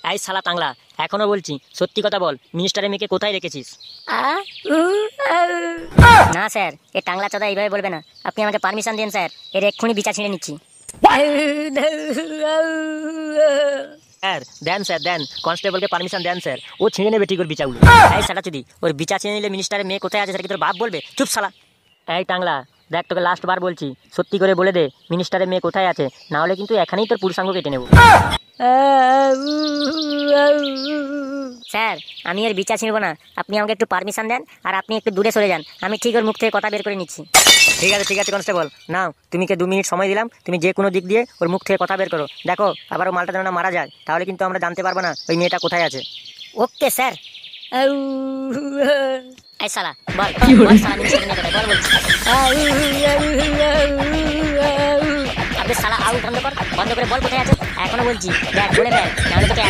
এই শালা টাংলা, এখনো বলছি সত্যি কথা বল, মিনিস্টারের মেয়েকে কোথায় রেখেছিস? না স্যার, এ টাংলা চাঁদা এইভাবে বলবে না। আপনি আমাকে পারমিশন দিন স্যার, এর এক্ষুনি বিচার ছিঁড়ে নিচ্ছি। স্যার দেন, স্যার দেন, কনস্টেবলকে পারমিশন দেন স্যার, ও ছিঁড়ে নেবে ঠিক ওর বিচারগুলো। এই শালা চুদি, ওর বিচার ছিঁড়ে নিলে মিনিস্টারের মেয়ে কোথায় আছে সেটা কি তোর বাপ বলবে? চুপ শালা। এই টাংলা দেখ, তোকে লাস্ট বার বলছি, সত্যি করে বলে দে মিনিস্টারের মেয়ে কোথায় আছে, না হলে কিন্তু এখানেই তোর পুরুষাঙ্গ কেটে নেবো। স্যার, আমি এর বিচার ছিঁড়বো না। আপনি আমাকে একটু পারমিশন দেন, আর আপনি একটু দূরে সরে যান। আমি ঠিক ওর মুখ থেকে কথা বের করে নিচ্ছি। ঠিক আছে ঠিক আছে কনস্টেবল, নাও তুমি 2 মিনিট সময় দিলাম, তুমি যে কোনো দিক দিয়ে ওর মুখ থেকে কথা বের করো। দেখো আবার ও মালটা যেন না মারা যায়, তাহলে কিন্তু আমরা জানতে পারবো না ওই মেয়েটা কোথায় আছে। Okay sir. এই শালা বল, বল শালা, মিনিস্টার নিয়ে কোথায় বল বলছি। আবে শালা, আউ বন্ধ কর, বন্ধ করে বল কোথায় আছে। এখনো বলছি দেখ, বলে দেখ, নাহলে তোকে